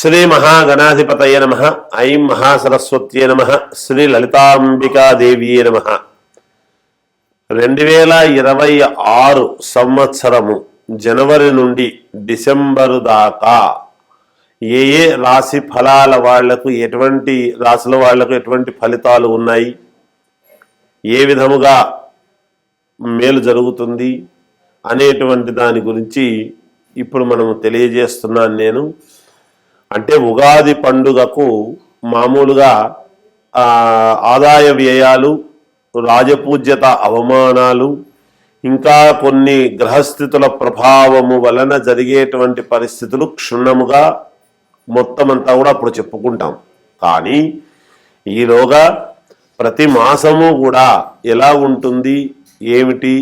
శ్రీ మహాగణాధిపతయ నమః. ఐం మహాసరస్వత్యే నమః. శ్రీ లలితాంబికాదేవియే నమః. 2026 సంవత్సరము జనవరి నుండి డిసెంబరు దాకా ఏ ఏ రాశి ఫలాల వాళ్లకు, ఎటువంటి రాశుల వాళ్లకు ఎటువంటి ఫలితాలు ఉన్నాయి, ఏ విధముగా మేలు జరుగుతుంది అనేటువంటి దాని గురించి ఇప్పుడు మనము తెలియజేస్తున్నాను నేను. అంటే ఉగాది పండుగకు మామూలుగా ఆదాయ వ్యయాలు, రాజపూజ్యత అవమానాలు, ఇంకా కొన్ని గ్రహస్థితుల ప్రభావము వలన జరిగేటువంటి పరిస్థితులు క్షుణ్ణముగా మొత్తం అంతా కూడా అప్పుడు చెప్పుకుంటాం. కానీ ఈలోగా ప్రతి మాసము కూడా ఎలా ఉంటుంది ఏమిటి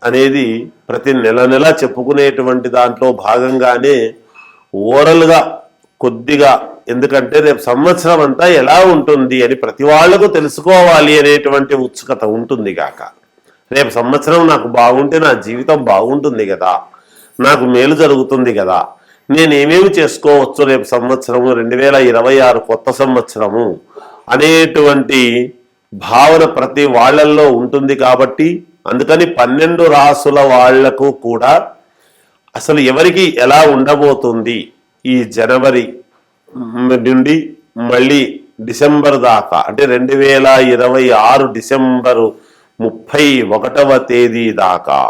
అనేది ప్రతి నెల చెప్పుకునేటువంటి దాంట్లో భాగంగానే ఓరల్గా కొద్దిగా, ఎందుకంటే రేపు సంవత్సరం అంతా ఎలా ఉంటుంది అని ప్రతి వాళ్లకు తెలుసుకోవాలి అనేటువంటి ఉత్సుకత ఉంటుంది కాక, రేపు సంవత్సరం నాకు బాగుంటే నా జీవితం బాగుంటుంది కదా, నాకు మేలు జరుగుతుంది కదా, నేనేమేమి చేసుకోవచ్చు రేపు సంవత్సరము 2026 కొత్త సంవత్సరము అనేటువంటి భావన ప్రతి వాళ్ళల్లో ఉంటుంది. కాబట్టి అందుకని 12 రాసుల వాళ్లకు కూడా అసలు ఎవరికి ఎలా ఉండబోతుంది ఈ జనవరి నుండి మళ్ళీ డిసెంబర్ దాకా, అంటే 2026 డిసెంబరు 31వ తేదీ దాకా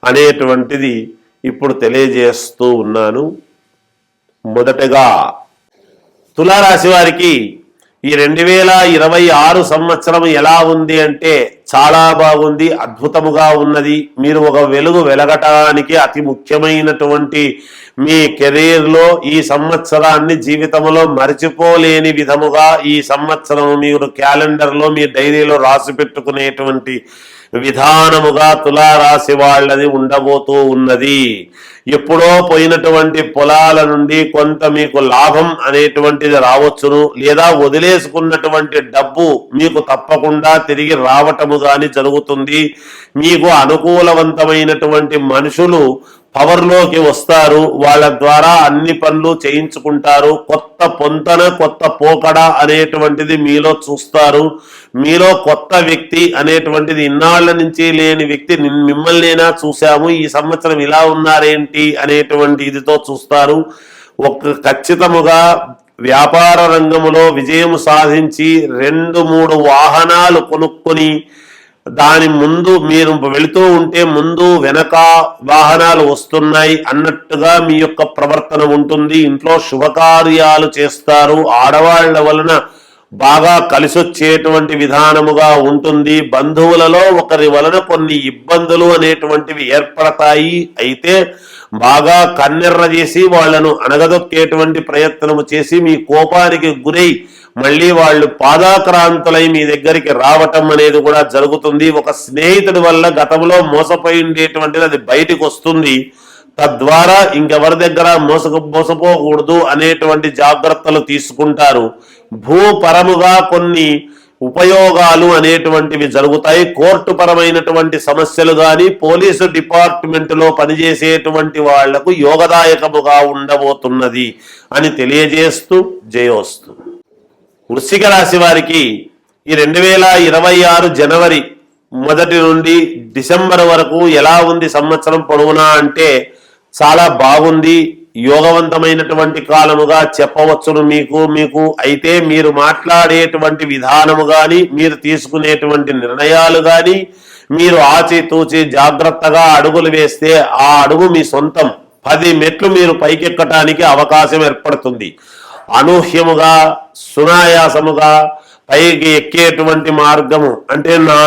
అనేటువంటిది ఇప్పుడు తెలియజేస్తూ ఉన్నాను. మొదటగా తులారాశి వారికి ఈ 2026 సంవత్సరం ఎలా ఉంది అంటే చాలా బాగుంది, అద్భుతముగా ఉన్నది. మీరు ఒక వెలుగు వెలగటానికి అతి ముఖ్యమైనటువంటి మీ కెరీర్లో ఈ సంవత్సరాన్ని జీవితంలో మర్చిపోలేని విధముగా ఈ సంవత్సరం మీరు క్యాలెండర్లో మీ డైరీలో రాసి పెట్టుకునేటువంటి విధానముగా తులారాశి వాళ్ళది ఉండబోతూ ఉన్నది. ఎప్పుడో పోయినటువంటి పొలాల నుండి కొంత మీకు లాభం అనేటువంటిది రావచ్చును, లేదా వదిలేసుకున్నటువంటి డబ్బు మీకు తప్పకుండా తిరిగి రావటము కానీ జరుగుతుంది. మీకు అనుకూలవంతమైనటువంటి మనుషులు పవర్లోకి వస్తారు, వాళ్ళ ద్వారా అన్ని పనులు చేయించుకుంటారు. కొత్త పొంతన, కొత్త పోకడ అనేటువంటిది మీలో చూస్తారు. మీలో కొత్త వ్యక్తి అనేటువంటిది, ఇన్నాళ్ల నుంచి లేని వ్యక్తి మిమ్మల్నినా చూసాము, ఈ సంవత్సరం ఇలా ఉన్నారేంటి అనేటువంటి ఇదితో చూస్తారు. ఖచ్చితముగా వ్యాపార రంగములో విజయం సాధించి 2-3 వాహనాలు కొనుక్కొని దాని ముందు మీరు వెళుతూ ఉంటే ముందు వెనక వాహనాలు వస్తున్నాయి అన్నట్టుగా మీ యొక్క ప్రవర్తన ఉంటుంది. ఇంట్లో శుభకార్యాలు చేస్తారు, ఆడవాళ్ల వలన బాగా కలిసొచ్చేటువంటి విధానముగా ఉంటుంది. బంధువులలో ఒకరి వలన కొన్ని ఇబ్బందులు అనేటువంటివి ఏర్పడతాయి. అయితే బాగా కన్నెర్ర చేసి వాళ్లను అణగదొక్కేటువంటి ప్రయత్నము చేసి మీ కోపానికి గురై మళ్ళీ వాళ్ళు పాదాక్రాంతులై మీ దగ్గరికి రావటం అనేది కూడా జరుగుతుంది. ఒక స్నేహితుడి వల్ల గతంలో మోసపోయి ఉండేటువంటిది అది బయటికి వస్తుంది. తద్వారా ఇంకెవరి దగ్గర మోసపోకూడదు అనేటువంటి జాగ్రత్తలు తీసుకుంటారు. భూపరముగా కొన్ని ఉపయోగాలు అనేటువంటివి జరుగుతాయి. కోర్టు పరమైనటువంటి సమస్యలు కానీ, పోలీసు డిపార్ట్మెంట్లో పనిచేసేటువంటి వాళ్లకు యోగదాయకముగా ఉండబోతున్నది అని తెలియజేస్తూ జయోస్తు. వృశ్చిక రాశి వారికి ఈ 2026 జనవరి 1 నుండి డిసెంబర్ వరకు ఎలా ఉంది సంవత్సరం పొడవునా అంటే చాలా బాగుంది, యోగవంతమైనటువంటి కాలముగా చెప్పవచ్చును మీకు. అయితే మీరు మాట్లాడేటువంటి విధానము కానీ, మీరు తీసుకునేటువంటి నిర్ణయాలు కానీ, మీరు ఆచితూచి జాగ్రత్తగా అడుగులు వేస్తే ఆ అడుగు మీ సొంతం. 10 మెట్లు మీరు పైకెక్కటానికి అవకాశం ఏర్పడుతుంది. అనూహ్యముగా, సునాయాసముగా పైకి ఎక్కేటువంటి మార్గము, అంటే నా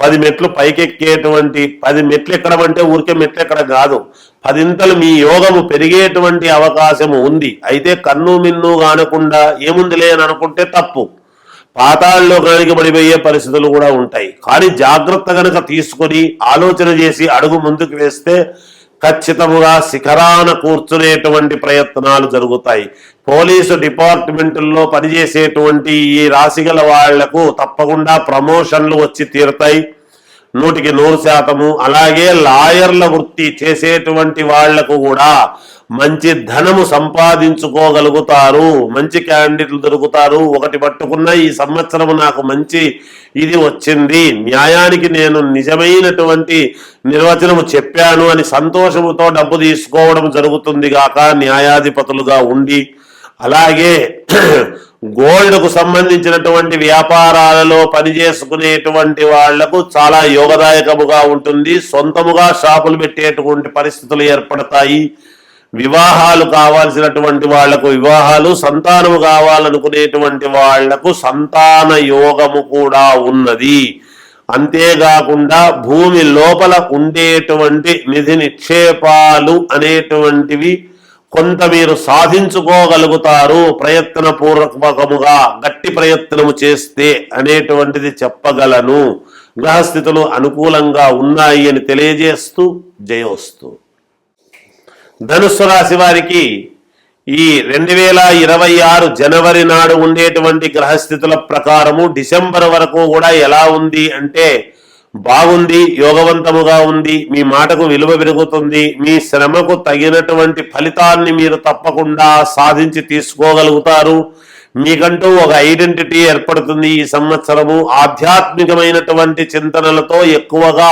10 మెట్లు పైకెక్కేటువంటి 10 మెట్లు ఎక్కడం అంటే ఊరికే మెట్లు ఎక్కడ కాదు, 10 మీ యోగము పెరిగేటువంటి అవకాశము ఉంది. అయితే కన్ను మిన్ను కానకుండా ఏముందిలే అని అనుకుంటే తప్పు, పాతాళంలో కనుక పడిపోయే పరిస్థితులు కూడా ఉంటాయి. కానీ జాగ్రత్త కనుక తీసుకొని ఆలోచన చేసి అడుగు ముందుకు వేస్తే ఖచ్చితముగా శిఖరాన కూర్చునేటువంటి ప్రయత్నాలు జరుగుతాయి. పోలీసు డిపార్ట్మెంట్లో పనిచేసేటువంటి ఈ రాశిగల వాళ్లకు తప్పకుండా ప్రమోషన్లు వచ్చి తీరుతాయి. 100% అలాగే లాయర్ల వృత్తి చేసేటువంటి వాళ్లకు కూడా మంచి ధనము సంపాదించుకోగలుగుతారు, మంచి క్యాండిడేట్లు దొరుకుతారు. ఒకటి పట్టుకున్న ఈ సంవత్సరం నాకు మంచి ఇది వచ్చింది, న్యాయానికి నేను నిజమైనటువంటి నిర్వచనము చెప్పాను అని సంతోషముతో డబ్బు తీసుకోవడం జరుగుతుంది గాక న్యాయాధిపతులుగా ఉండి. అలాగే గోల్డ్కు సంబంధించినటువంటి వ్యాపారాలలో పనిచేసుకునేటువంటి వాళ్లకు చాలా యోగదాయకముగా ఉంటుంది. సొంతముగా షాపులు పెట్టేటువంటి పరిస్థితులు ఏర్పడతాయి. వివాహాలు కావాల్సినటువంటి వాళ్లకు వివాహాలు, సంతానము కావాలనుకునేటువంటి వాళ్లకు సంతాన యోగము కూడా ఉన్నది. అంతేకాకుండా భూమి లోపల ఉండేటువంటి నిధి నిక్షేపాలు అనేటువంటివి కొంత మీరు సాధించుకోగలుగుతారు ప్రయత్నపూర్వకముగా, గట్టి ప్రయత్నము చేస్తే అనేటువంటిది చెప్పగలను. గ్రహస్థితులు అనుకూలంగా ఉన్నాయి అని తెలియజేస్తూ జయోస్తు. ధనుస్సు రాశి వారికి ఈ 2026 జనవరి నాడు ఉండేటువంటి గ్రహస్థితుల ప్రకారము డిసెంబర్ వరకు కూడా ఎలా ఉంది అంటే బాగుంది, యోగవంతముగా ఉంది. మీ మాటకు విలువ పెరుగుతుంది. మీ శ్రమకు తగినటువంటి ఫలితాన్ని మీరు తప్పకుండా సాధించి తీసుకోగలుగుతారు. మీకంటూ ఒక ఐడెంటిటీ ఏర్పడుతుంది. ఈ సంవత్సరము ఆధ్యాత్మికమైనటువంటి చింతనలతో ఎక్కువగా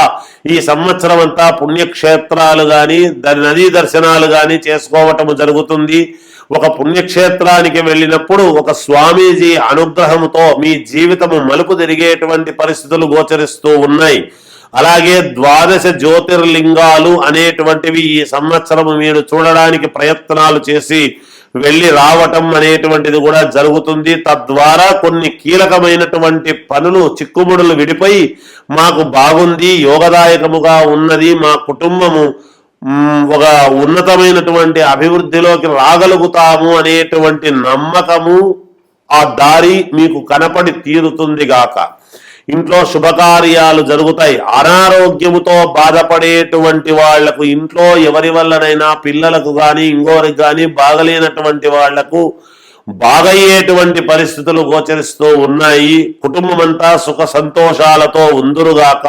ఈ సంవత్సరం అంతా పుణ్యక్షేత్రాలు కానీ నదీ దర్శనాలు కానీ చేసుకోవటము జరుగుతుంది. ఒక పుణ్యక్షేత్రానికి వెళ్ళినప్పుడు ఒక స్వామీజీ అనుగ్రహంతో మీ జీవితము మలుపు తిరిగేటువంటి పరిస్థితులు గోచరిస్తూ ఉన్నాయి. అలాగే 12 జ్యోతిర్లింగాలు అనేటువంటివి ఈ సంవత్సరము మీరు చూడడానికి ప్రయత్నాలు చేసి వెళ్ళి రావటం అనేటువంటిది కూడా జరుగుతుంది. తద్వారా కొన్ని కీలకమైనటువంటి పనులు చిక్కుముడులు విడిపోయి మాకు బాగుంది, యోగదాయకముగా ఉన్నది, మా కుటుంబము ఒక ఉన్నతమైనటువంటి అభివృద్ధిలోకి రాగలుగుతాము అనేటువంటి నమ్మకము, ఆ దారి మీకు కనపడి తీరుతుంది గాక. ఇంట్లో శుభకార్యాలు జరుగుతాయి. అనారోగ్యముతో బాధపడేటువంటి వాళ్లకు, ఇంట్లో ఎవరి వల్లనైనా పిల్లలకు కానీ ఇంకోరికి కానీ బాగలేనటువంటి వాళ్లకు బాగయ్యేటువంటి పరిస్థితులు గోచరిస్తూ ఉన్నాయి. కుటుంబమంతా సుఖ సంతోషాలతో ఉందురుగాక.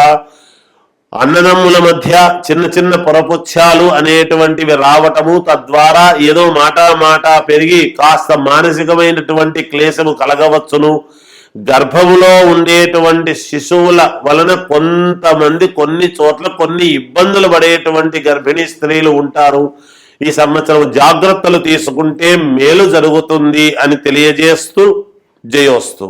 అన్నదమ్ముల మధ్య చిన్న చిన్న పొరపుచ్చాలు అనేటువంటివి రావటము, తద్వారా ఏదో మాట పెరిగి కాస్త మానసికమైనటువంటి క్లేశము కలగవచ్చును. గర్భములో ఉండేటువంటి శిశువుల వలన కొంతమంది కొన్ని చోట్ల కొన్ని ఇబ్బందులు పడేటువంటి గర్భిణీ స్త్రీలు ఉంటారు. ఈ సంవత్సరం జాగ్రత్తలు తీసుకుంటే మేలు జరుగుతుంది అని తెలియజేస్తూ జయోస్తు.